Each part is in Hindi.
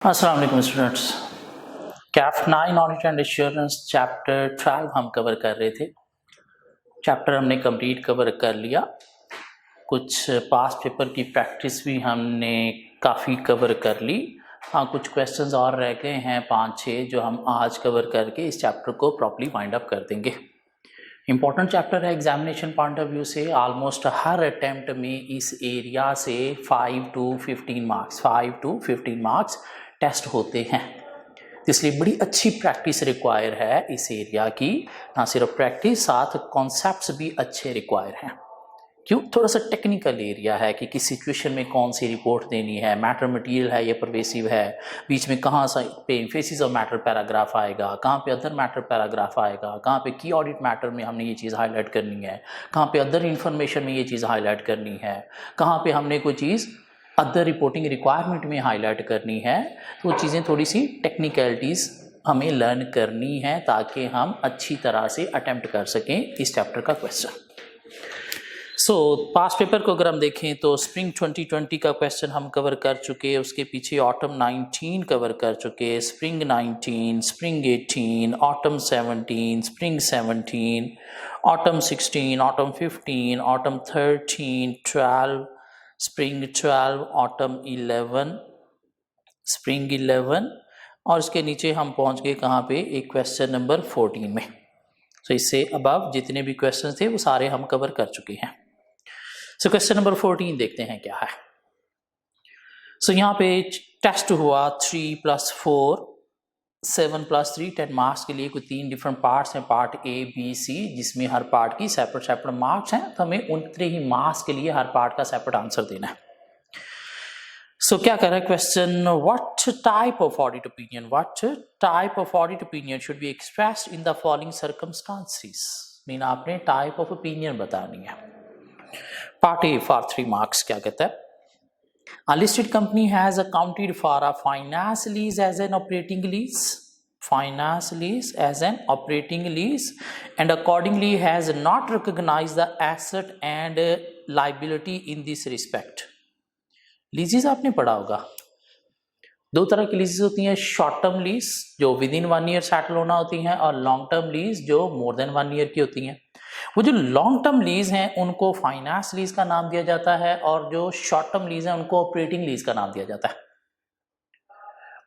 अस्सलाम वालेकुम students. Kaif 9 audit and assurance chapter 12 हम कवर कर रहे थे। चैप्टर हमने कंप्लीट कवर कर लिया। कुछ पास पेपर की प्रैक्टिस भी हमने काफ़ी कवर कर ली। हाँ, कुछ क्वेश्चंस और रह गए हैं 5-6 जो हम आज कवर करके इस चैप्टर को प्रॉपर्ली वाइंड अप कर देंगे। इम्पॉर्टेंट चैप्टर है एग्जामिनेशन पॉइंट ऑफ व्यू से। ऑलमोस्ट हर अटेम्प्ट में इस एरिया से 5 to 15 मार्क्स टेस्ट होते हैं, इसलिए बड़ी अच्छी प्रैक्टिस रिक्वायर है इस एरिया की। ना सिर्फ प्रैक्टिस, साथ कॉन्सेप्ट्स भी अच्छे रिक्वायर हैं। क्यों? थोड़ा सा टेक्निकल एरिया है कि किस सिचुएशन में कौन सी रिपोर्ट देनी है, मैटर मटेरियल है या परवेसिव है, बीच में कहाँ सा पे फेसिस ऑफ मैटर पैराग्राफ आएगा, कहाँ पे अदर मैटर पैराग्राफ आएगा, कहाँ पे की ऑडिट मैटर में हमने ये चीज़ हाईलाइट करनी है, कहाँ पे अदर इन्फॉर्मेशन में ये चीज़ हाईलाइट करनी है, कहाँ पे हमने कोई चीज़ अदर रिपोर्टिंग रिक्वायरमेंट में हाईलाइट करनी है। तो वो चीज़ें थोड़ी सी टेक्निकलिटीज़ हमें लर्न करनी है ताकि हम अच्छी तरह से अटेम्प्ट कर सकें इस चैप्टर का क्वेश्चन। पास्ट पेपर को अगर हम देखें तो स्प्रिंग 2020 का क्वेश्चन हम कवर कर चुके, उसके पीछे ऑटम 19 कवर कर चुके, spring 19, spring 18, autumn 17, spring 17, autumn 16, autumn 15, autumn 13, 12, spring 12, autumn 11, spring 11 और इसके नीचे हम पहुंच गए कहाँ पे, एक क्वेश्चन नंबर 14 में। इससे अबव जितने भी क्वेश्चन थे वो सारे हम कवर कर चुके हैं। क्वेश्चन नंबर 14 देखते हैं क्या है। यहाँ पे टेस्ट हुआ 3 + 4 7 + 3 10 मार्क्स के लिए। कोई 3 डिफरेंट पार्ट्स हैं, पार्ट A, B, C, जिसमें हर पार्ट की सेपरेट मार्क्स हैं। तो हमें उतने ही मार्क्स के लिए हर पार्ट का सेपरेट आंसर देना है। क्या कर रहा है question, what type of audit opinion should be expressed in the following circumstances. Mean आपने टाइप ऑफ ओपिनियन बतानी है। पार्ट ए फॉर 3 मार्क्स क्या कहता है, A listed company has accounted for a finance lease as an operating lease, and accordingly has not recognized the asset and liability in this respect. लीजेस आपने पढ़ा होगा, दो तरह की लीजेस होती हैं, शॉर्ट टर्म लीज जो विद इन 1 ईयर सेटल होना होती हैं, और लॉन्ग टर्म लीज जो मोर देन 1 ईयर की होती हैं। वो जो लॉन्ग टर्म लीज हैं उनको फाइनेंस लीज का नाम दिया जाता है, और जो शॉर्ट टर्म लीज हैं उनको ऑपरेटिंग लीज का नाम दिया जाता है।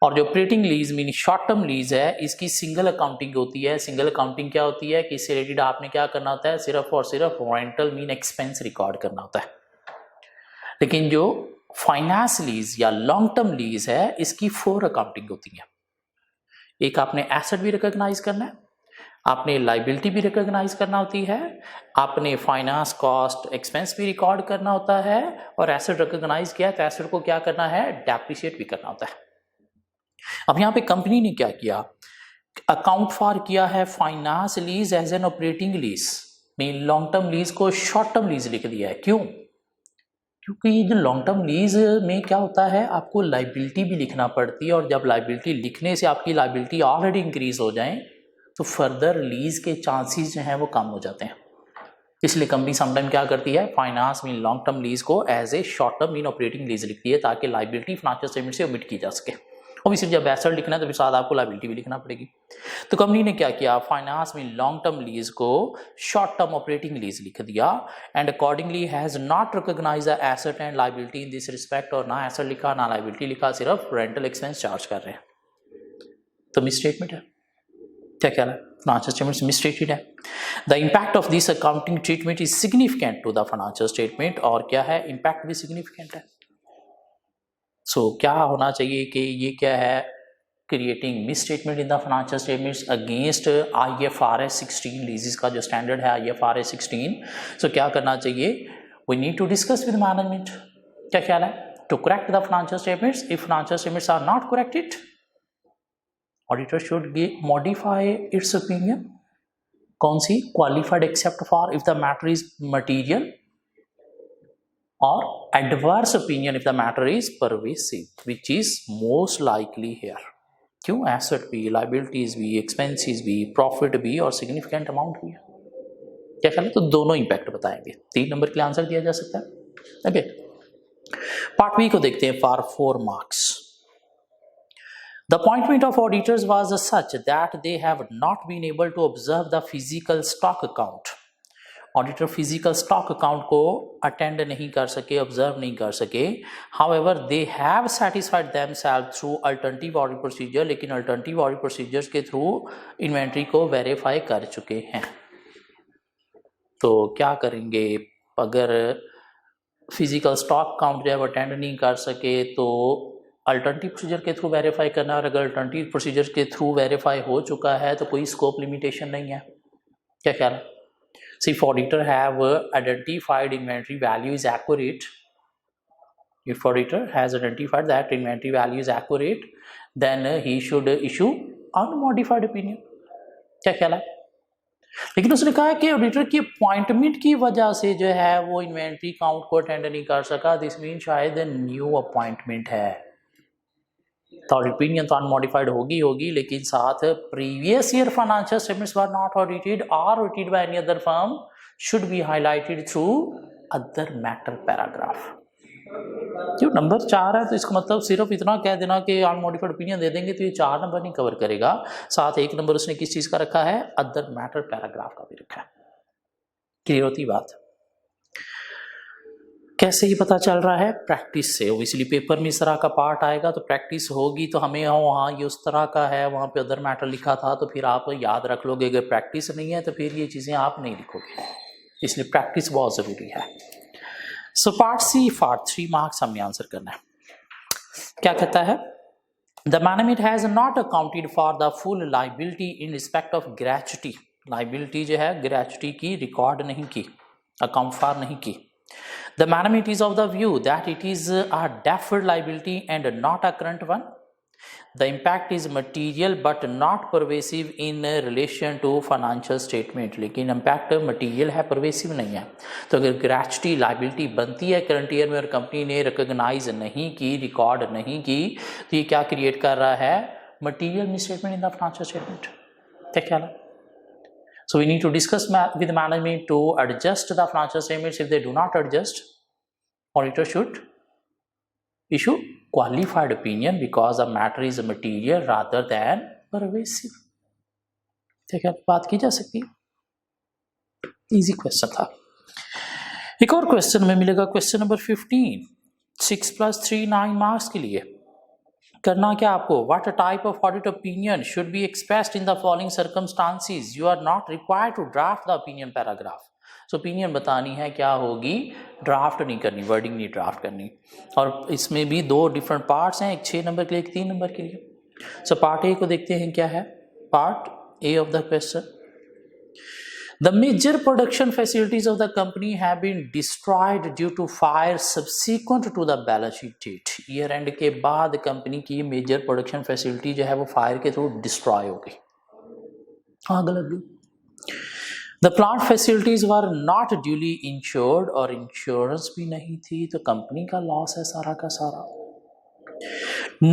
और जो operating lease mean short term lease है, इसकी सिंगल अकाउंटिंग होती है। सिंगल अकाउंटिंग क्या होती है कि इससे रिलेटेड आपने क्या करना होता है, सिर्फ और सिर्फ रेंटल मीन एक्सपेंस रिकॉर्ड करना होता है। लेकिन जो फाइनेंस लीज या लॉन्ग टर्म लीज है, इसकी 4 अकाउंटिंग होती है। एक आपने एसेट भी रिकॉग्नाइज करना है, आपने लाइबिलिटी भी रिकॉग्नाइज करना होती है, आपने फाइनेंस कॉस्ट एक्सपेंस भी रिकॉर्ड करना होता है, और एसेट रिकॉग्नाइज किया तो एसेट को क्या करना है, डेप्रिशिएट भी करना होता है। अब यहाँ पे कंपनी ने क्या किया, अकाउंट फॉर किया है finance lease as an operating lease, mean long term lease को शॉर्ट टर्म लीज लिख दिया है। क्यों? क्योंकि ये जो लॉन्ग टर्म लीज में क्या होता है, आपको लाइबिलिटी भी लिखना पड़ती है, और जब लाइबिलिटी लिखने से आपकी लाइबिलिटी ऑलरेडी इंक्रीज हो जाए तो फर्दर लीज के चांसेस जो हैं वो कम हो जाते हैं। इसलिए कंपनी समटाइम क्या करती है, finance mean long term lease को as a short term mean operating lease लिखती है, ताकि लाइबिलिटी फाइनेंशियल स्टेटमेंट से ओमिट की जा सके। ऑब्वियसली जब एसेट लिखना है तो फिर साथ आपको लाइबिलिटी भी लिखना पड़ेगी। तो कंपनी ने क्या किया, finance mean long term lease को शॉर्ट टर्म ऑपरेटिंग लीज लिख दिया, and accordingly has not recognise the asset and liability in this respect. और ना एसेट लिखा ना लाइबिलिटी लिखा, सिर्फ रेंटल एक्सपेंस चार्ज कर रहे हैं। तो मिसस्टेटमेंट है। क्या कह रहा है, financial statements misstated है। The impact of this accounting treatment is significant to the financial statement, और क्या है, impact भी significant है। क्या होना चाहिए कि ये क्या है, creating misstatement in the financial statements against IFRS 16 leases का जो स्टैंडर्ड है IFRS 16। क्या करना चाहिए, we need to discuss with management। क्या ख्याल है, to correct the financial statements, if financial statements are not corrected, auditor should modify its opinion। कौन सी, qualified except for if the matter is material, और adverse opinion if the matter is pervasive, which is most likely here। क्यों, asset भी, liabilities भी, expenses भी, profit भी, और significant amount भी है। क्या ख्याल है, तो दोनों इम्पैक्ट बताएंगे। 3 नंबर के लिए आंसर दिया जा सकता है। ओके, पार्ट बी को देखते हैं for 4 marks. The appointment of auditors was such that they have not been able to observe the physical stock account. Auditor physical stock account को अटेंड नहीं कर सके, ऑब्जर्व नहीं कर सके. However they have satisfied themselves through alternative audit procedure, लेकिन अल्टरनेटिव ऑडिट प्रोसीजर्स के थ्रू इन्वेंट्री को वेरीफाई कर चुके हैं. तो क्या करेंगे अगर फिजिकल स्टॉक अकाउंट जो है अटेंड नहीं कर सके तो अल्टरनेटिव प्रोसीजर के थ्रू वेरीफाई करना, और अगर अल्टरनेटिव प्रोसीजर के थ्रू वेरीफाई हो चुका है तो कोई स्कोप लिमिटेशन नहीं है. क्या ख्याल है? So if auditor have identified inventory value is accurate, if auditor has identified that inventory value is accurate, then he should issue unmodified opinion. क्या ख्याल है? लेकिन उसने कहा कि ऑडिटर की अपॉइंटमेंट की वजह से जो है वो इन्वेंट्री काउंट को अटेंड नहीं कर सका. दिस मीन शायद न्यू अपॉइंटमेंट है, तो ओपिनियन तो अनमॉडिफाइड होगी, लेकिन साथ previous year financial statements were not audited और audited by any other firm should be highlighted through other matter paragraph. क्यों नंबर 4 है तो इसका मतलब सिर्फ इतना कह देना कि अनमॉडिफाइड ओपिनियन दे देंगे तो ये 4 नंबर नहीं कवर करेगा. साथ एक नंबर उसने किस चीज का रखा है? अदर मैटर पैराग्राफ का भी रखा है. क्लियर होती बात? कैसे ही पता चल रहा है? प्रैक्टिस से. ओबियसली पेपर में इस तरह का पार्ट आएगा तो प्रैक्टिस होगी तो हमें वहाँ ये उस तरह का है, वहाँ पे अदर मैटर लिखा था तो फिर आप याद रख लोगे. अगर प्रैक्टिस नहीं है तो फिर ये चीज़ें आप नहीं लिखोगे, इसलिए प्रैक्टिस बहुत ज़रूरी है. So part C, part 3 marks हमने आंसर करना है. क्या कहता है? The management has not accounted for the full liability in respect of gratuity. Liability जो है ग्रेच्युटी की रिकॉर्ड नहीं की, अकाउंट फॉर नहीं की. The management is of the view that it is a deferred liability and not a current one. The impact is material but not pervasive in relation to financial statement. लेकिन impact material है, pervasive नहीं है. तो अगर gratuity liability बनती है करंट ईयर में और कंपनी ने रिकॉग्नाइज नहीं की, रिकॉर्ड नहीं की, तो ये क्या क्रिएट कर रहा है? Material misstatement in the financial statement. क्या ख्याल है? So we need to discuss with the management to adjust the financial statements. If they do not adjust, auditor should issue qualified opinion because the matter is material rather than pervasive. ठीक है, बात की जा सकती है. इजी क्वेश्चन था. एक और क्वेश्चन में मिलेगा, क्वेश्चन नंबर 15, 6 + 3 9 मार्क्स के लिए. करना क्या आपको? What type of audit opinion should be expressed in the following circumstances. You are not required to draft the opinion paragraph. So opinion बतानी है, क्या होगी? ड्राफ्ट नहीं करनी, वर्डिंग नहीं ड्राफ्ट करनी. और इसमें भी 2 डिफरेंट पार्ट्स हैं, एक 6 नंबर के लिए, एक 3 नंबर के लिए. सो पार्ट ए को देखते हैं क्या है. Part A of the question. The major production facilities of the company have been destroyed due to fire subsequent to the balance sheet date. Year end के बाद कंपनी की मेजर प्रोडक्शन फैसिलिटी जो है वो फायर के थ्रू डिस्ट्रॉय हो गई, आग लग गई. The plant facilities were not duly insured, और इंश्योरेंस भी नहीं थी, तो कंपनी का लॉस है सारा का सारा.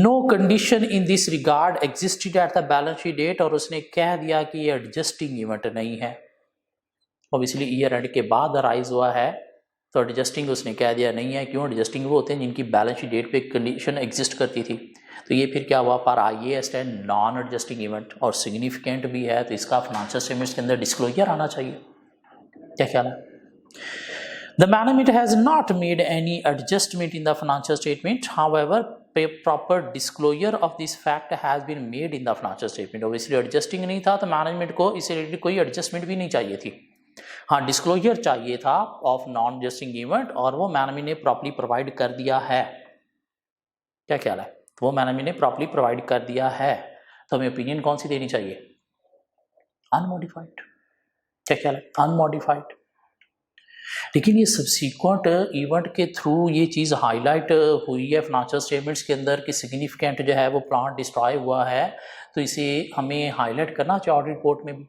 No condition in this regard existed at the balance sheet date, और उसने कह दिया कि ये एडजस्टिंग इवेंट नहीं है. ऑब्वियसली ईयर एंड के बाद अराइज हुआ है तो एडजस्टिंग उसने कह दिया नहीं है. क्यों? एडजस्टिंग वो होते हैं जिनकी बैलेंस शीट डेट पे कंडीशन एग्जिस्ट करती थी. तो ये फिर क्या हुआ? पर आइए स्टैंड नॉन एडजस्टिंग इवेंट और सिग्निफिकेंट भी है, तो इसका फाइनेंशियल स्टेटमेंट्स के अंदर डिस्क्लोजर आना चाहिए. क्या ख्याल है? The management has not made any adjustment in the financial statement. However proper disclosure of this fact has been made in the financial statement. Obviously adjusting नहीं था तो मैनेजमेंट को इससे रिलेटेड कोई एडजस्टमेंट भी नहीं चाहिए थी. हाँ, डिस्क्लोजर चाहिए था ऑफ नॉन एडजस्टिंग इवेंट, और वो मैनेजमेंट ने प्रॉपर्ली प्रोवाइड कर दिया है. क्या ख्याल है? वो मैनेजमेंट ने प्रॉपर्ली प्रोवाइड कर दिया है, तो हमें ओपिनियन कौन सी देनी चाहिए? अनमॉडिफाइड. क्या ख्याल है? अनमॉडिफाइड. लेकिन ये सब्सिक्वेंट इवेंट के थ्रू ये चीज़ हाईलाइट हुई है फाइनेंशियल स्टेटमेंट्स के अंदर कि सिग्निफिकेंट जो है वो प्लांट डिस्ट्रॉय हुआ है, तो इसे हमें हाईलाइट करना चाहिए ऑडिट रिपोर्ट में भी.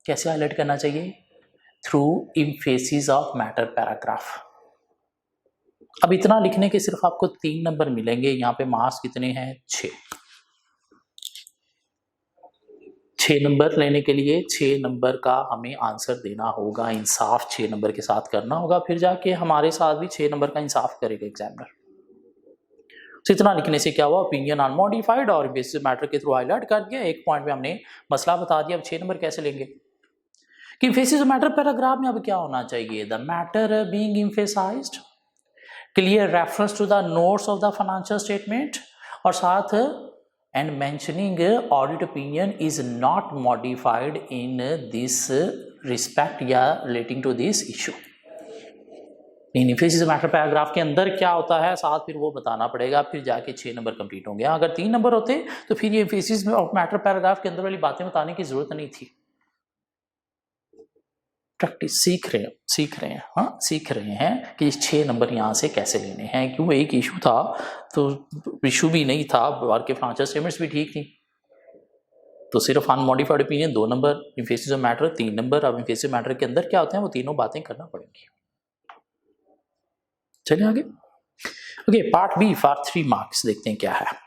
कैसे हाईलाइट करना चाहिए? Through emphasis of matter paragraph. अब इतना लिखने के सिर्फ आपको 3 नंबर मिलेंगे. यहाँ पे मार्क्स कितने हैं? 6. 6 नंबर लेने के लिए 6 नंबर का हमें आंसर देना होगा. इंसाफ 6 नंबर के साथ करना होगा, फिर जाके हमारे साथ भी 6 नंबर का इंसाफ करेगा एग्जामिनर. तो इतना लिखने से क्या हुआ, ओपिनियन अनमॉडिफाइड और बेसिस मैटर के थ्रू हाईलाइट कर दिया, एक पॉइंट में हमने मसला बता दिया। अब 6 नंबर कैसे लेंगे कि फेसिस मैटर पैराग्राफ में अब क्या होना चाहिए, the matter being emphasized, clear reference to the notes of the financial statement, और साथ and mentioning audit opinion is not modified in this respect या relating to this issue. Emphasis matter paragraph के अंदर क्या होता है साथ फिर वो बताना पड़ेगा, फिर जाके 6 नंबर कंप्लीट होंगे। अगर 3 नंबर होते तो फिर ये फेसिस मैटर पैराग्राफ के अंदर वाली बातें बताने की जरूरत नहीं थी। प्रैक्टिस सीख रहे हैं, हाँ सीख रहे हैं कि 6 नंबर यहाँ से कैसे लेने हैं। क्यों, एक इशू था तो इशू भी नहीं था, बार के फाइनेंशियल स्टेटमेंट्स भी ठीक थी, तो सिर्फ unmodified opinion 2 number, faces matter 3 number. अब फेसिस मैटर के अंदर क्या होते हैं वो तीनों बातें करना पड़ेंगी। चलिए आगे। Okay, part B for 3 marks देखते हैं क्या है।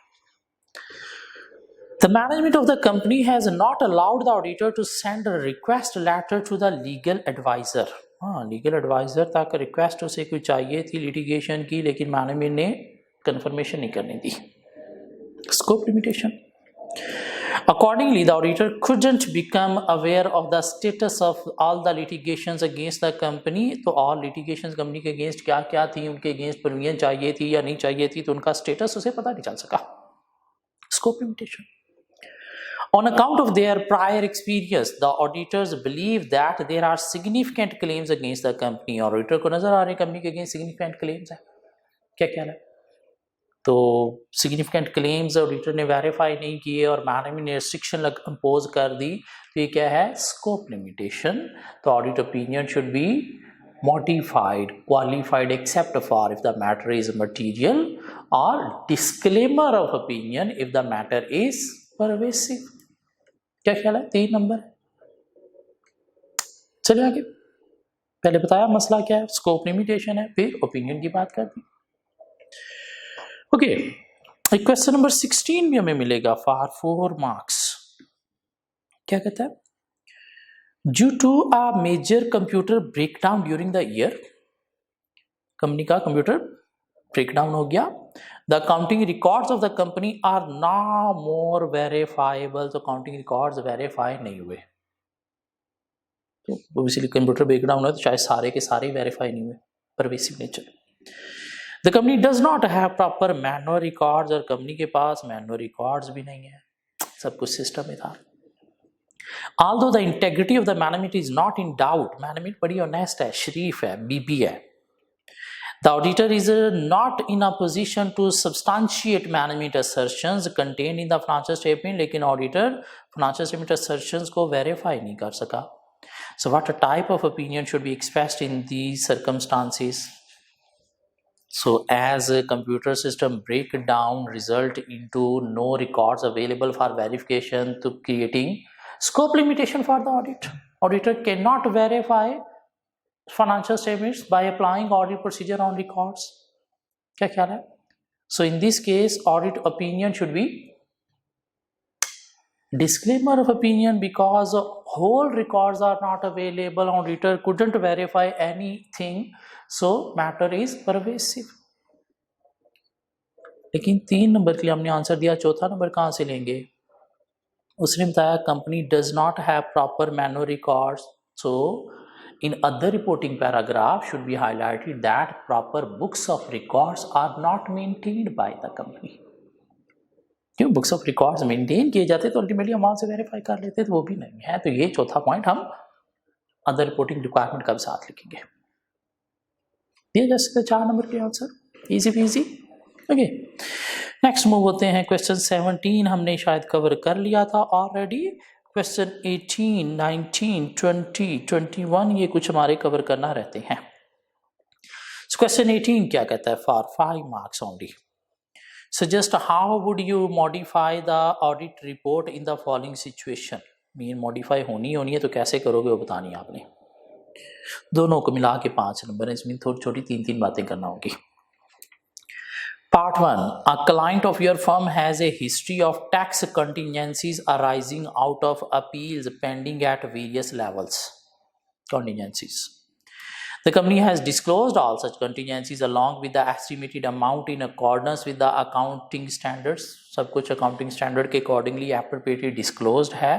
The management of the company has not allowed the auditor to send a request letter to the legal advisor. हाँ, लीगल एडवाइजर तक रिक्वेस्ट उसे कोई चाहिए थी लिटिगेशन की, लेकिन मैनेजमेंट ने कंफर्मेशन नहीं करने दी। Scope limitation. Accordingly, the auditor couldn't become aware of the status of all the litigations against the company. तो all litigations कंपनी के अगेंस्ट क्या क्या थी, उनके अगेंस्ट परमिशन चाहिए थी या नहीं चाहिए थी, तो उनका स्टेटस उसे पता नहीं चल सका। Scope limitation. On account of their prior experience, the auditors believe that there are significant claims against the company. Auditor को नजर आ रहे कंपनी के अगेंस्ट significant claims है, क्या क्या है, तो सिग्निफिकेंट क्लेम्स ऑडिटर ने वेरीफाई नहीं किए और मैनेजमेंट ने रिस्ट्रिक्शन इम्पोज कर दी, तो ये क्या है, स्कोप लिमिटेशन। तो audit opinion should be modified, qualified except for if the matter is material, और disclaimer of opinion if the matter is pervasive. क्या ख्याल है, 3 नंबर। चलिए आगे, पहले बताया मसला क्या है, स्कोप लिमिटेशन है, फिर ओपिनियन की बात कर दी। ओके, क्वेश्चन नंबर 16 भी हमें मिलेगा फॉर 4 मार्क्स। क्या कहता है, due to a major computer breakdown during the year, company का कंप्यूटर ब्रेकडाउन हो गया, the accounting records of the company are now more verifiable. तो अकाउंटिंग रिकॉर्ड्स वेरीफाई नहीं हुए, तो ऑब्वियसली कंप्यूटर ब्रेकडाउन है तो शायद सारे के सारे वेरीफाई नहीं हुए, pervasive nature. The company does not have proper manual records, और कंपनी के पास मैनुअल रिकॉर्ड्स भी नहीं है, सब कुछ सिस्टम में था। Although the integrity of the management is not in doubt, management बड़ी ऑनेस्ट है, शरीफ है, बीबी है। The auditor is not in a position to substantiate management assertions contained in the financial statement, लेकिन ऑडिटर financial statement assertions को वेरीफाई नहीं कर सका। So what type of opinion should be expressed in these circumstances? So as a computer system breakdown result into no records available for verification, to creating scope limitation for the audit. Auditor cannot verify financial statements by applying audit procedure on records. क्या ख्याल है? So in this case, audit opinion should be disclaimer of opinion, because whole records are not available. Auditor couldn't verify anything, so matter is pervasive. लेकिन 3 नंबर के लिए हमने आंसर दिया, चौथा नंबर कहाँ से लेंगे? उसने बताया company does not have proper manual records, so in other reporting paragraph should be highlighted that proper books of records are not maintained by the company. क्यों, बुक्स ऑफ रिकॉर्ड्स मेंटेन किए जाते तो अल्टीमेटली हम वहां से वेरीफाई कर लेते, तो वो भी नहीं है। तो ये चौथा पॉइंट हम अदर रिपोर्टिंग रिक्वायरमेंट का साथ लिखेंगे। दिया जा सकता है 4 नंबर के answer, easy PG. Okay, next move होते हैं। क्वेश्चन 17 हमने शायद कवर कर लिया था ऑलरेडी। क्वेश्चन 18, 19, 20, 21 ये कुछ हमारे कवर करना रहते हैं। क्वेश्चन 18 क्या कहता है, for 5 marks only, suggest how would you modify the audit report in the following situation. Mean modify होनी है तो कैसे करोगे वो बतानी है आपने। दोनों को मिला के 5 नंबर है, इसमें थोड़ी छोटी 3-3 बातें करना होगी। Part 1, a client of your firm has a history of tax contingencies arising out of appeals pending at various levels. Contingencies. The company has disclosed all such contingencies along with the estimated amount in accordance with the accounting standards. सब कुछ accounting standard के accordingly appropriately disclosed है.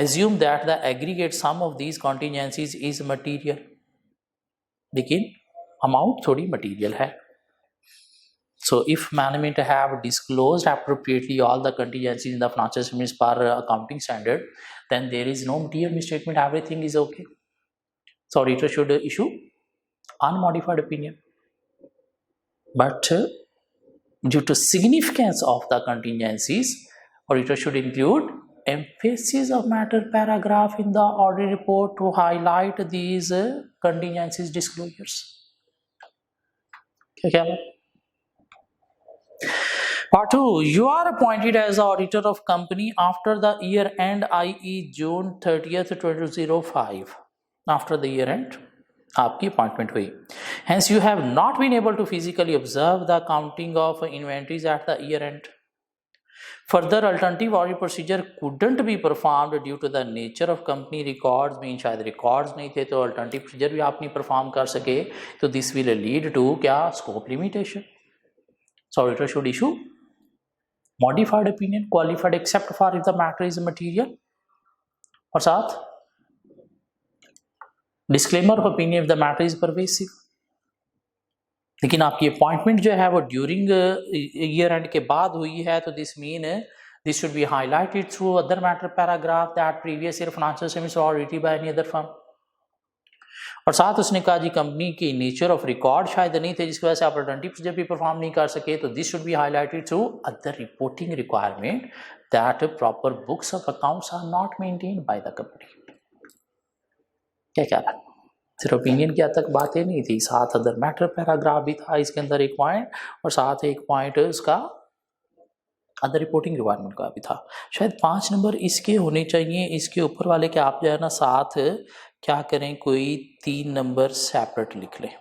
Assume that the aggregate sum of these contingencies is material. लेकिन amount थोड़ी material है. So if management have disclosed appropriately all the contingencies in the financial statements per accounting standard, then there is no material misstatement. Everything is okay. So auditor should issue unmodified opinion. But due to significance of the contingencies, auditor should include emphasis of matter paragraph in the audit report to highlight these contingencies disclosures. Okay. Part 2. You are appointed as the auditor of company after the year end, i.e. June 30th, 2005. After the year end, आपकी अपॉइंटमेंट हुई. Hence, you have not been able to physically observe the counting of inventories at the year end. Further, alternative audit procedure couldn't be performed due to the nature of company records. में शायद records नहीं थे तो alternative procedure भी आप नहीं perform कर सके, तो this will lead to क्या scope limitation. So auditor should issue modified opinion, qualified except for if the matter is material, और साथ disclaimer of opinion if the matter is pervasive. लेकिन आपकी अपॉइंटमेंट जो है वो ड्यूरिंग ईयर एंड के बाद हुई है, तो this mean this should be highlighted through other matter paragraph that previous year financial statements are audited by any other firm. और साथ उसने कहा जी कंपनी की नेचर ऑफ रिकॉर्ड शायद नहीं थे जिसकी वजह से आप अल्टरनेटिव प्रोसीजर भी परफॉर्म नहीं कर सके, तो this should be highlighted through other reporting requirement that proper books of accounts are not maintained by the company. क्या क्या था, सिर्फ ओपिनियन की हद तक बातें नहीं थी, साथ अदर मैटर पैराग्राफ भी था इसके अंदर एक पॉइंट, और साथ एक पॉइंट उसका अदर रिपोर्टिंग रिक्वायरमेंट का भी था. शायद 5 नंबर इसके होने चाहिए, इसके ऊपर वाले के आप जो है ना साथ क्या करें, कोई 3 नंबर सेपरेट लिख लें.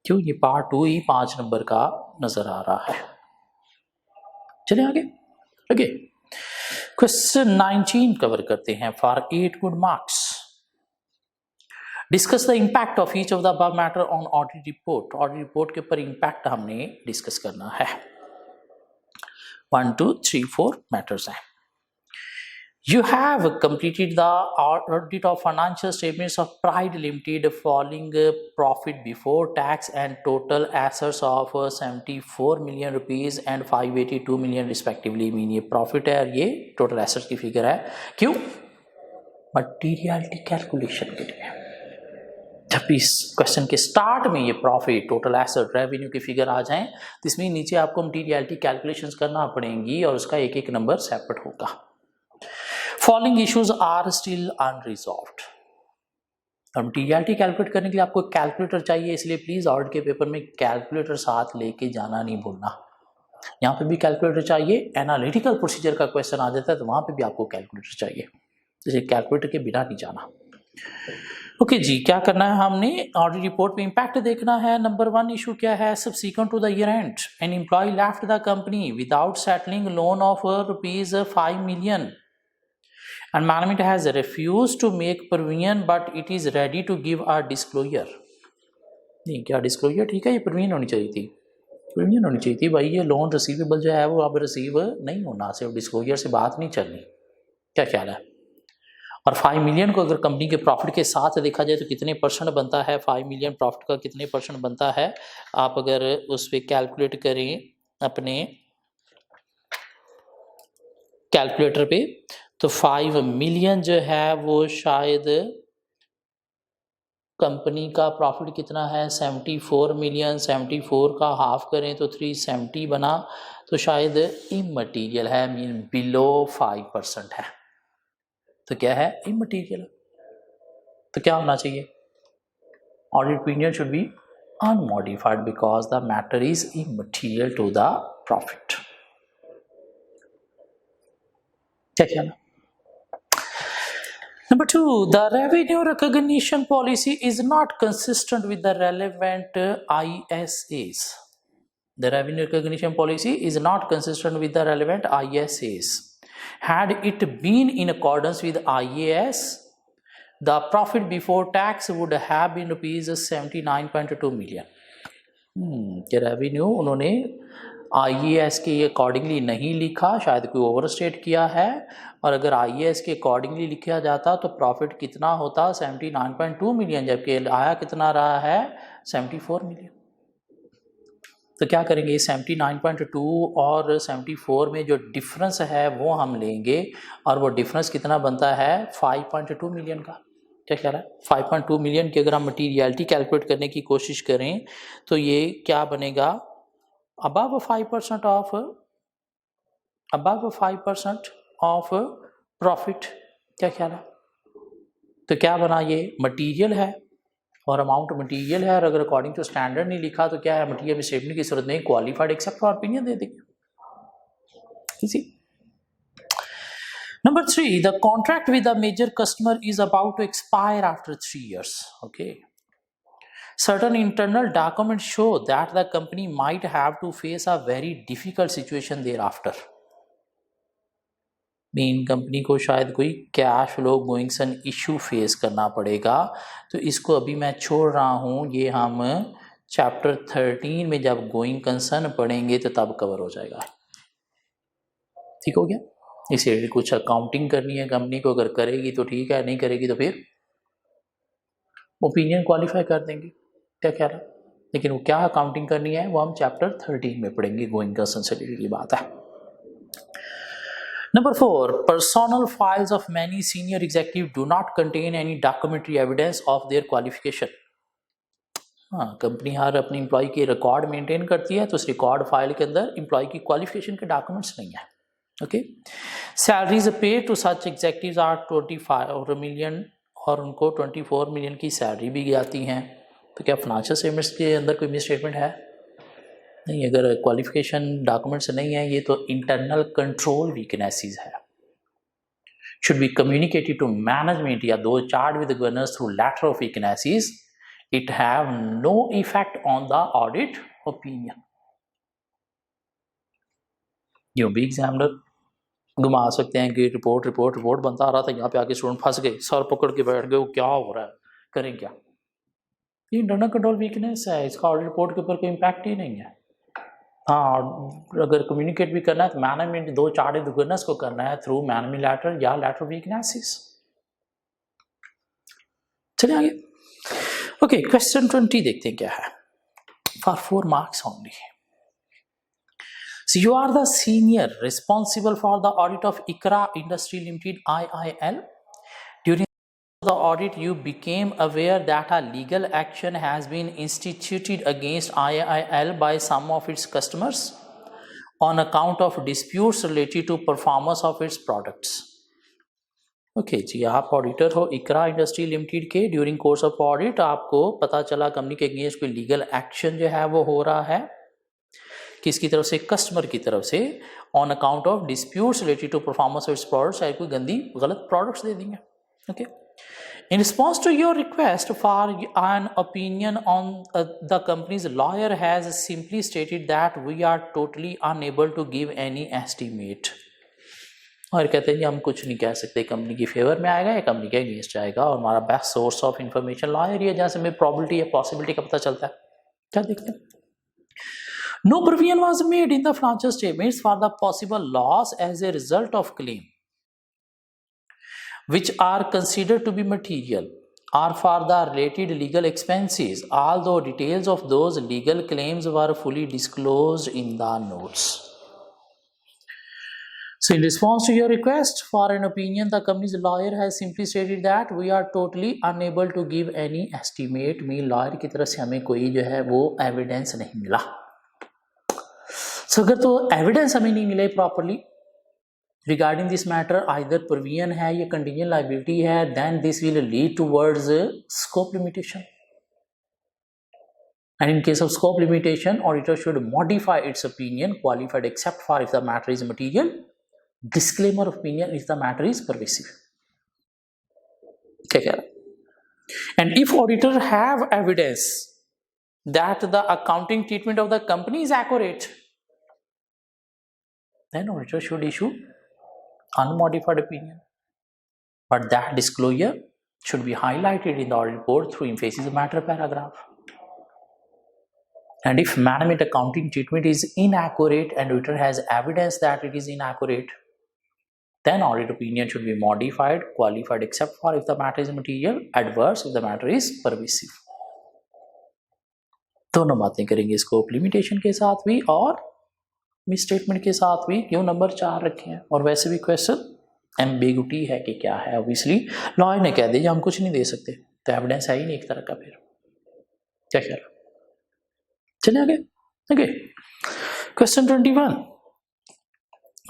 क्यों, ये पार्ट 2 ही 5 नंबर का नजर आ रहा है. चलिए आगे. ओके, क्वेश्चन 19 कवर करते हैं for 8 good marks. Discuss the impact of each of the above matter on audit report. Audit report के ऊपर इम्पैक्ट हमने डिस्कस करना है. 1 2 3 4 मैटर्स हैं. You have completed the audit of financial statements of Pride Limited following profit before tax and total assets of 74 million rupees and 582 million respectively. Mean ये प्रॉफिट है और ये टोटल एसेट्स की फिगर है. क्यों, मटीरियलिटी कैलकुलेशन के लिए. जब इस क्वेश्चन के स्टार्ट में ये प्रॉफिट, टोटल एसेट, रेवेन्यू की फिगर आ जाएं तो इसमें नीचे आपको मटीरियलिटी कैलकुलेशंस करना पड़ेंगी और उसका एक एक नंबर सेपरेट होगा. Following issues are still unresolved. और मटीरियलिटी कैलकुलेट करने के लिए आपको कैलकुलेटर चाहिए, इसलिए प्लीज ऑडिट के पेपर में कैलकुलेटर साथ लेके जाना नहीं भूलना. यहाँ पे भी कैलकुलेटर चाहिए. एनालिटिकल प्रोसीजर का क्वेश्चन आ जाता है तो वहां पे भी आपको कैलकुलेटर चाहिए, जैसे कैलकुलेटर के बिना नहीं जाना. ओके जी, क्या करना है हमने, ऑडिट रिपोर्ट में इंपैक्ट देखना है. नंबर 1 इशू क्या है, subsequent to the year end an employ left the company without settling loan of ₹5 million and management has refused to make provision but it is ready to give a disclosure. नहीं, क्या डिस्क्लोजर ठीक है, ये प्रोविजन होनी चाहिए थी. प्रोविजन होनी चाहिए थी भाई, ये लोन रिसीवेबल जो है वो अब रिसीव नहीं होना, सिर्फ डिस्क्लोजर से बात नहीं चलनी. क्या ख्याल है. और 5 मिलियन को अगर कंपनी के प्रॉफिट के साथ देखा जाए तो कितने परसेंट बनता है, 5 मिलियन प्रॉफिट का कितने परसेंट बनता है, आप अगर उस पर कैलकुलेट करें अपने कैलकुलेटर पे तो 5 मिलियन जो है वो शायद कंपनी का प्रॉफिट कितना है, 74 मिलियन. 74 का हाफ करें तो 370 बना, तो शायद इमटीरियल है, मीन बिलो 5% है. तो क्या है, इमटीरियल. तो क्या होना चाहिए, audit opinion should be unmodified because the matter is immaterial to the profit. क्या कहना. Number 2, the revenue recognition policy is not consistent with the relevant ISAs. The revenue recognition policy is not consistent with the relevant ISAs. Had it been in accordance with IAS, the profit before tax would have been rupees 79.2 million. कि रेवेन्यू उन्होंने IAS के अकॉर्डिंगली नहीं लिखा, शायद कोई ओवरस्टेट किया है, और अगर IAS के अकॉर्डिंगली लिखा जाता तो प्रॉफिट कितना होता 79.2 मिलियन, जबकि आया कितना रहा है 74 मिलियन। तो क्या करेंगे, 79.2 और 74 में जो डिफरेंस है वो हम लेंगे, और वो डिफरेंस कितना बनता है 5.2 मिलियन का। क्या कह रहा है 5.2 मिलियन की अगर हम मटीरियलिटी कैलकुलेट करने की कोशिश करें तो ये क्या बनेगा, अबव 5% ऑफ प्रॉफिट। क्या ख्याल है, तो क्या बना, ये मटीरियल है और अमाउंट मटीरियल है, और अगर अकॉर्डिंग टू स्टैंडर्ड नहीं लिखा तो क्या है, मटीरियल में स्टेटमेंट की जरूरत नहीं, क्वालिफाइड एक्सेप्ट फॉर ओपिनियन दे देंगे। इसी Number 3, the contract with a major customer is about to expire after 3 years. Okay. Certain internal documents show that the company might have to face a very difficult situation thereafter. Main company को शायद कोई कैश फ्लो गोइंग सन इशू फेस करना पड़ेगा, तो इसको अभी मैं छोड़ रहा हूँ, ये हम चैप्टर 13 में जब गोइंग कंसर्न पढ़ेंगे तो तब कवर हो जाएगा। ठीक हो गया। इसे कुछ अकाउंटिंग करनी है कंपनी को, अगर करेगी तो ठीक है, नहीं करेगी तो फिर ओपिनियन क्वालिफाई कर देंगे। क्या ख्याल है, लेकिन वो क्या अकाउंटिंग करनी है वो हम चैप्टर 13 में पढ़ेंगे, गोइंग कंसर्न से रिलेटेड की बात है। Number 4, personal files of many senior executives do not contain any documentary evidence of their qualification. हाँ, कंपनी हर अपनी एम्प्लॉय के रिकॉर्ड मेंटेन करती है, तो उस रिकॉर्ड फाइल के अंदर एम्प्लॉय की क्वालिफिकेशन के डॉक्यूमेंट्स नहीं है। ओके, सैलरीज पे टू सच एग्जेक्टिव्स आर 25 मिलियन, और उनको 24 मिलियन की सैलरी भी जाती हैं, तो क्या फाइनेंशियल स्टेटमेंट्स के अंदर कोई मिस स्टेटमेंट है? नहीं, अगर क्वालिफिकेशन डॉक्यूमेंट्स नहीं है, ये तो इंटरनल कंट्रोल वीकनेसेस है। Should be communicated to management या those charge with governance through letter of weaknesses, it have no effect on the audit opinion. यूं भी एग्जामिनर घुमा सकते हैं कि रिपोर्ट बनता आ रहा था, यहाँ पे आके स्टूडेंट फंस गए, सर पकड़ के बैठ गए, क्या हो रहा है, करें क्या? ये इंटरनल कंट्रोल वीकनेस है, इसका ऑडिट रिपोर्ट के ऊपर कोई इम्पैक्ट ही नहीं है। हाँ, अगर कम्युनिकेट भी करना है तो मैनेजमेंट दो चार्ट गवर्नेंस को करना है थ्रू मैनेजमेंट लेटर या लेटर ऑफ वीकनेसेस। चलिए आगे। ओके, क्वेश्चन 20 देखते हैं क्या है, for 4 marks only. So you are the senior responsible for the audit of ICRA Industry Limited IIL. During the audit, you became aware that a legal action has been instituted against IIL by some of its customers on account of disputes related to performance of its products. Okay ji, आप ऑडिटर हो इकरा इंडस्ट्री लिमिटेड के। ड्यूरिंग कोर्स ऑफ ऑडिट आपको पता चला कंपनी के अगेंस्ट कोई लीगल एक्शन जो है वो हो रहा है, किसकी तरफ से? कस्टमर की तरफ से, on account of disputes related to performance of its products, शायद कोई गंदी गलत प्रोडक्ट्स दे देंगे। Okay, in response to your request for an opinion on the company's lawyer has simply stated that we are totally unable to give any estimate. और कहते हैं जी हम कुछ नहीं कह सकते, कंपनी की फेवर में आएगा या कंपनी के अगेंस्ट आएगा, और हमारा best source of information lawyer ही है, जहाँ से हमें प्रॉबिलिटी या पॉसिबिलिटी का पता चलता है। क्या देखते हैं, no provision was made in the financial statements for the possible loss as a result of claim which are considered to be material or for the related legal expenses, although details of those legal claims were fully disclosed in the notes. So in response to your request for an opinion, the company's lawyer has simply stated that we are totally unable to give any estimate. mean lawyer की तरफ से हमें कोई जो है वो evidence नहीं मिला। So, अगर तो एविडेंस हमें नहीं मिले properly regarding this matter, either provision है या कंटीजेंट लायबिलिटी है, then this will lead towards scope limitation, and in case of scope limitation auditor should modify its opinion qualified except for if the matter is material, disclaimer opinion if the matter is pervasive. ठीक है, and if auditor have evidence that the accounting treatment of the company is accurate, then auditor should issue unmodified opinion, but that disclosure should be highlighted in the audit report through emphasis of matter paragraph. And if management accounting treatment is inaccurate and auditor has evidence that it is inaccurate, then audit opinion should be modified, qualified except for if the matter is material, adverse if the matter is pervasive. दोनों बातें करेंगे स्कोप लिमिटेशन के साथ भी और मिस स्टेटमेंट के साथ भी, क्यों नंबर 4 रखे हैं। और वैसे भी क्वेश्चन एम्बिगुइटी है कि क्या है, ऑब्वियसली लॉयर ने कह दिया हम कुछ नहीं दे सकते, तो एविडेंस है ही नहीं एक तरह का, फिर क्या ख्याल। चलिए आगे। ओके, क्वेश्चन 21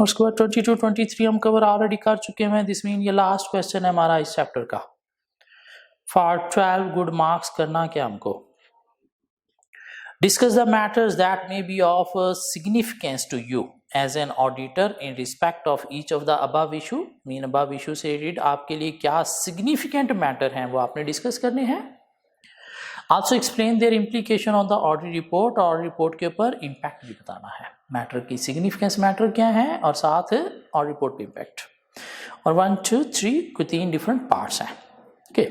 और उसके बाद 22 23 हम कवर ऑलरेडी कर चुके हैं। दिस मीन ये लास्ट क्वेश्चन है हमारा इस चैप्टर का। फॉर 12 गुड मार्क्स करना क्या हमको, discuss the matters that may be of significance to you as an auditor in respect of each of the above issue. Mean above issue से रिलेटेड आपके लिए क्या significant matter हैं वो आपने डिस्कस करने हैं। Also explain their implication on the audit report, और रिपोर्ट के ऊपर इम्पैक्ट भी बताना है, मैटर की सिग्निफिकेंस मैटर क्या है और साथ और रिपोर्ट पे इम्पैक्ट। और 1 2 3 कोई 3 डिफरेंट पार्ट्स हैं। Okay,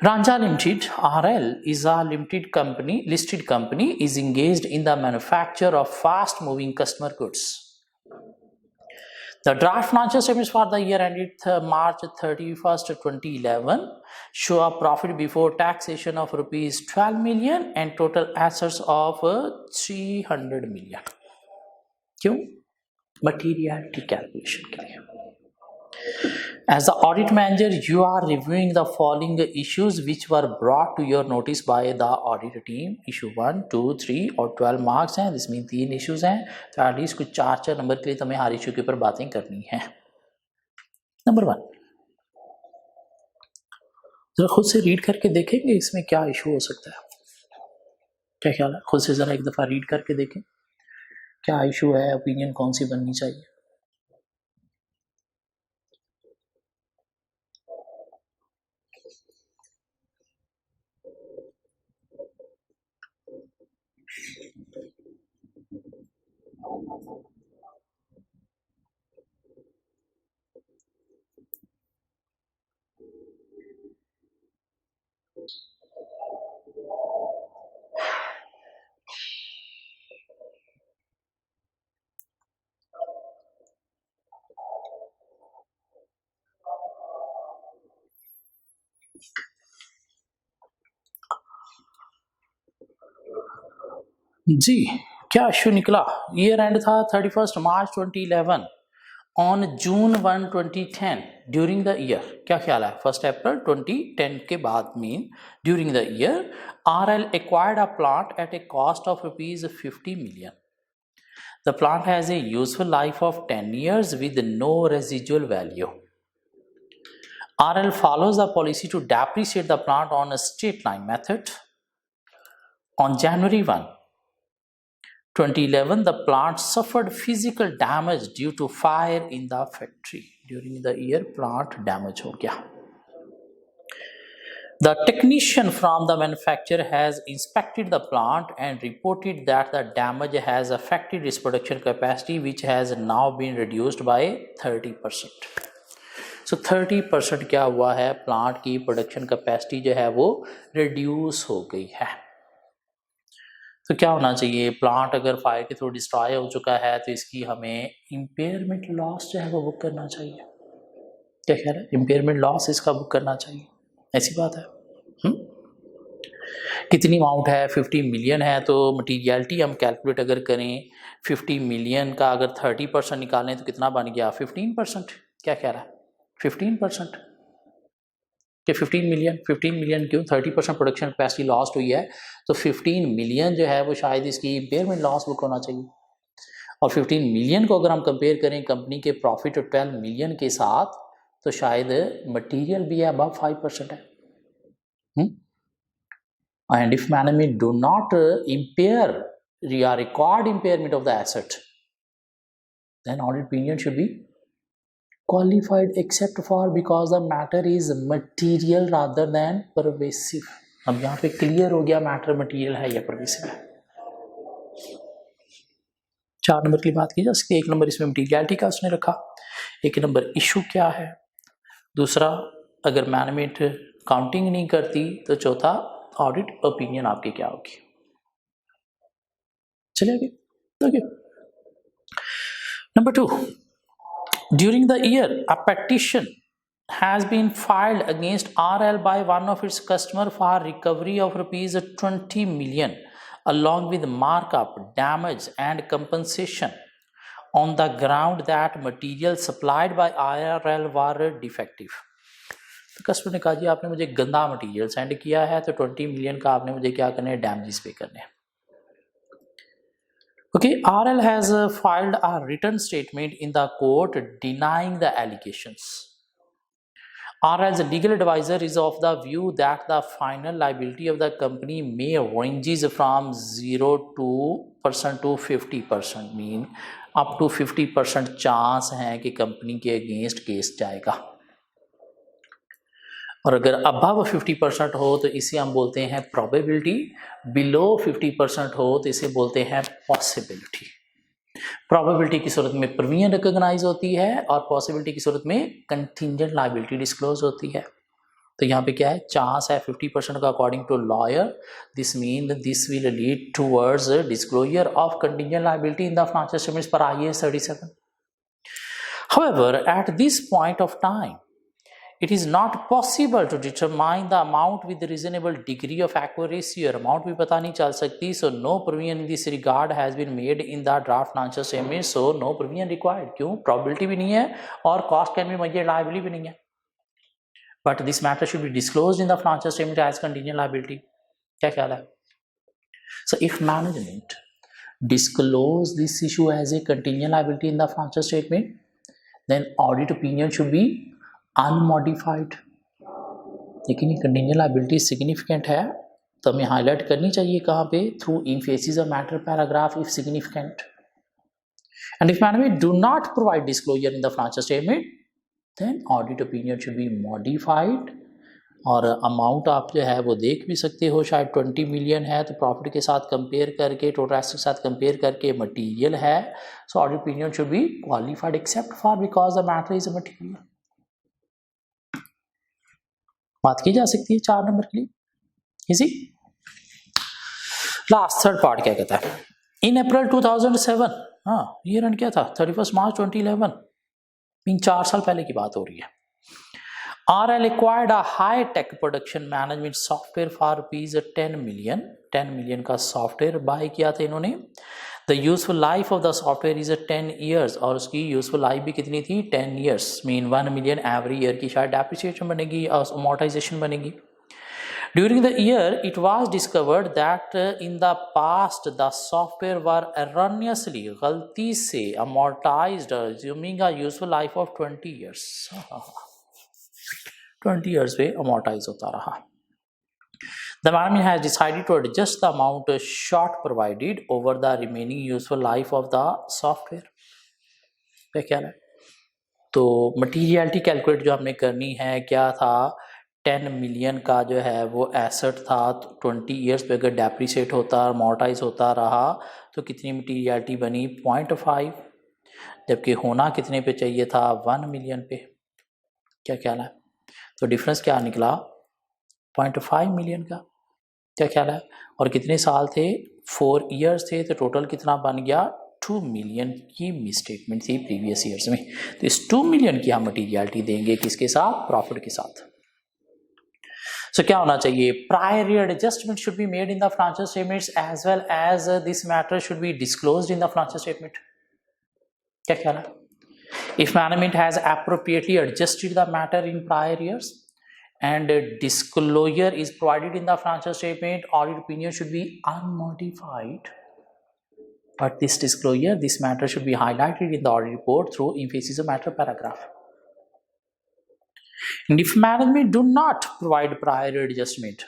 Ranja Limited (RL) is a listed company is engaged in the manufacture of fast-moving customer goods. The draft financial statements for the year ended March 31st, 2011 show a profit before taxation of rupees 12 million and total assets of 300 million. क्यों? Materiality calculation के लिए। As the audit manager, you are reviewing the following issues which were brought to your notice by the audit team. Issue 1, 2, 3 और 12 मार्क्स हैं, जिसमें 3 इश्यूज हैं, तो एटलीस्ट कुछ 4 नंबर के लिए तुम्हें हर इशू के ऊपर बातें करनी है। नंबर 1, जरा खुद से रीड करके देखेंगे इसमें क्या इशू हो सकता है, क्या ख्याल है? खुद से जरा एक दफ़ा रीड करके देखें क्या इशू है, ओपिनियन कौन सी बननी चाहिए। जी, क्या इशू निकला? ईयर एंड था 31 मार्च 2011, on June 1 2010 during the year. क्या ख्याल है? 1 अप्रैल 2010 के बाद mean during the year RL acquired a plant at a cost of rupees 50 million. The plant has a useful life of 10 years with no residual value. RL follows the policy to depreciate the plant on a straight line method. On January 1, 2011, the plant suffered physical damage due to fire in the factory. During the year, plant damage हो गया. The technician from the manufacturer has inspected the plant and reported that the damage has affected its production capacity, which has now been reduced by 30%. So 30% क्या हुआ है, प्लांट की प्रोडक्शन कैपेसिटी जो है वो रिड्यूस हो गई है। तो क्या होना चाहिए, प्लांट अगर फायर के थ्रू डिस्ट्रॉय हो चुका है तो इसकी हमें इम्पेयरमेंट लॉस जो है वो बुक करना चाहिए। क्या ख्याल है? इम्पेयरमेंट लॉस इसका बुक करना चाहिए, ऐसी बात है। कितनी अमाउंट है? 50 मिलियन है, तो मटीरियलिटी हम कैलकुलेट अगर करें 50 मिलियन का अगर 30% निकालें तो कितना बन गया? 15%। क्या ख्याल है? 15% कि 15 मिलियन क्यों? 30% प्रोडक्शन कैपेसिटी लॉस्ट हुई है, तो 15 मिलियन जो है वो शायद इसकी इम्पेयरमेंट लॉस बुक होना चाहिए। और 15 मिलियन को अगर हम कंपेयर करें कंपनी के प्रॉफिट 12 मिलियन के साथ, तो शायद मटेरियल भी है अबव 5% है। And if management do not impair या record impairment of the asset, then audit opinion should be qualified except for because the matter is material rather than pervasive. अब यहाँ पे क्लियर हो गया मैटर मटीरियल है या परवेसिव है। 4 नंबर की बात की जा सकती है। 1 नंबर इसमें मटीरियलिटी का उसने रखा, 1 नंबर इशू क्या है, दूसरा अगर मैनेजमेंट काउंटिंग नहीं करती तो चौथा ऑडिट ओपिनियन आपकी क्या होगी। चलिए okay. Number 2, during the year a petition has been filed against RL by one of its customer for recovery of rupees 20 million along with markup, damage and compensation on the ground that material supplied by RL were defective। तो कस्टमर ने कहा जी आपने मुझे गंदा मटेरियल सेंड किया है तो 20 मिलियन का आपने मुझे क्या करने हैं, डैमेजेस पे करने हैं। Okay, RL has filed a written statement in the court denying the allegations. RL's legal advisor is of the view that the final liability of the company may ranges from 0% to 50%, mean up to 50% chance है कि कंपनी के अगेंस्ट केस जाएगा, और अगर अबव 50% हो तो इसे हम बोलते हैं प्रोबेबिलिटी, बिलो 50% हो तो इसे बोलते हैं पॉसिबिलिटी। प्रोबेबिलिटी की सूरत में प्रीमियम रिकॉग्नाइज होती है और पॉसिबिलिटी की सूरत में कंटिंजेंट लायबिलिटी डिस्क्लोज होती है। तो यहाँ पे क्या है, चांस है 50% का according to lawyer, this mean this will lead towards disclosure of contingent liability in the financial statements पर IAS 37। However, at this point of time, it is not possible to determine the amount with reasonable degree of accuracy, और amount भी पता नहीं चल सकती, so no provision in this regard has been made in the draft financial statement, so no provision required। क्यों, probability भी नहीं है और cost can be measured liability भी नहीं है, but this matter should be disclosed in the financial statement as contingent liability। क्या ख्याल है? So if management disclose this issue as a contingent liability in the financial statement, then audit opinion should be unmodified. लेकिन ये कंटिंजेंट लायबिलिटी सिग्निफिकेंट है तो हमें हाईलाइट करनी चाहिए कहाँ पे, through emphasis of matter paragraph if significant. And if management do not provide disclosure in the financial statement then audit opinion should be modified. और अमाउंट आप जो है वो देख भी सकते हो, शायद 20 मिलियन है तो प्रॉफिट के साथ कंपेयर करके, टोटल एसेट के साथ कंपेयर करके मटीरियल है, so audit opinion should be qualified except for because the matter is a material. बात की जा सकती है 4 नंबर के लिए इसी। लास्ट थर्ड पार्ट क्या कहता है, इन अप्रैल 2007, हाँ ये रन क्या था 31 मार्च 2011, इन 4 साल पहले की बात हो रही है। RL acquired a high tech production management software for rupees 10 million का सॉफ्टवेयर बाय किया था इन्होंने। The useful life of the software is 10 years, और उसकी यूजफुल लाइफ भी कितनी थी, 10 years, mean 1 million every year की शायद डेप्रिसिएशन बनेगी और अमोर्टाइजेशन बनेगी। During the year, it was discovered that in the past the software were erroneously, गलती से amortized, assuming a useful life of 20 years। 20 years पे amortize होता रहा। The management has decided to adjust the amount short provided over the remaining useful life of the software। क्या ख्याल है? तो मटीरियलिटी कैलकुलेट जो हमने करनी है, क्या था, 10 मिलियन का जो है वो एसेट था, 20 ईयर्स पे अगर डेप्रिसिएट होता, अमोर्टाइज होता रहा तो कितनी मटीरियलिटी बनी, 0.5, जबकि होना कितने पे चाहिए था, 1 मिलियन पे। क्या ख्याल है? तो डिफरेंस क्या निकला, 0.5 मिलियन का। क्या ख्याल है? और कितने साल थे, 4 ईयर्स थे, तो टोटल कितना बन गया, 2 मिलियन की मिसस्टेटमेंट थी प्रीवियस ईयर्स में। तो इस 2 मिलियन की हम मटीरियलिटी देंगे किसके साथ, प्रॉफिट के साथ। सो क्या होना चाहिए, prior year adjustment should be made in the financial statements as well as this matter should be disclosed in the financial statement. क्या ख्याल है? If management has appropriately adjusted the matter in prior years and disclosure is provided in the financial statement, audit opinion should be unmodified. But this disclosure, this matter should be highlighted in the audit report through emphasis of matter paragraph. And if management do not provide prior adjustment,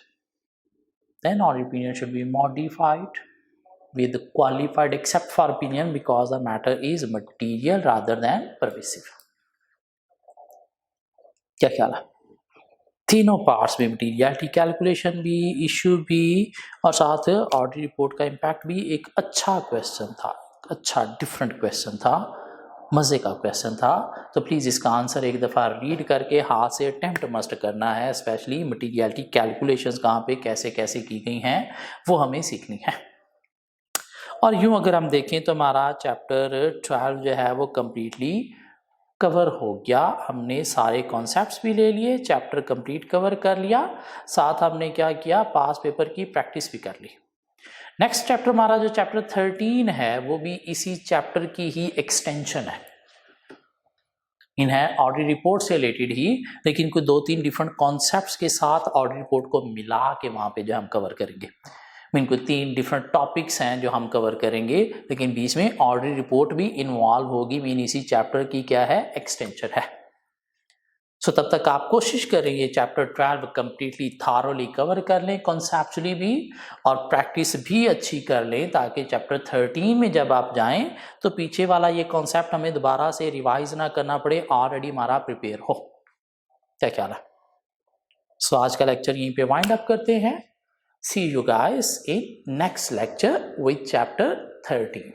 then audit opinion should be modified with qualified except for opinion because the matter is material rather than pervasive। क्या ख्याल है? तीनों पार्ट्स में मटीरियलिटी कैलकुलेशन भी, इशू भी और साथ ऑडिट रिपोर्ट का इम्पैक्ट भी एक अच्छा क्वेश्चन था, अच्छा डिफरेंट क्वेश्चन था मज़े का क्वेश्चन था, तो प्लीज़ इसका आंसर एक दफ़ा रीड करके हाथ से अटेम्प्ट मस्ट करना है, स्पेशली मटीरियलिटी कैलकुलेशंस कहाँ पे कैसे कैसे की गई हैं वो हमें सीखनी है। और यूँ अगर हम देखें तो हमारा चैप्टर 12 जो है वो कम्प्लीटली कवर हो गया। हमने सारे कॉन्सेप्ट्स भी ले लिए, चैप्टर कंप्लीट कवर कर लिया, साथ हमने क्या किया, पास पेपर की प्रैक्टिस भी कर ली। नेक्स्ट चैप्टर हमारा जो चैप्टर 13 है वो भी इसी चैप्टर की ही एक्सटेंशन है, इन्हें ऑडिट रिपोर्ट से रिलेटेड ही, लेकिन कोई 2-3 डिफरेंट कॉन्सेप्ट्स के साथ ऑडिट रिपोर्ट को मिला के वहाँ पे जो हम कवर करेंगे। मीन कोई 3 डिफरेंट टॉपिक्स हैं जो हम कवर करेंगे, लेकिन बीच में ऑडिट रिपोर्ट भी इन्वॉल्व होगी, मीन इसी चैप्टर की क्या है, एक्सटेंशन है। सो तब तक आप कोशिश करेंगे चैप्टर 12 कंप्लीटली थारोली कवर कर लें, कॉन्सेप्चुअली भी, और प्रैक्टिस भी अच्छी कर लें, ताकि चैप्टर 13 में जब आप जाएं तो पीछे वाला ये कॉन्सेप्ट हमें दोबारा से रिवाइज ना करना पड़े, ऑलरेडी हमारा प्रिपेयर हो। क्या ख्याल है? सो आज का लेक्चर यहीं पे वाइंड अप करते हैं। See you guys in next lecture with chapter 13।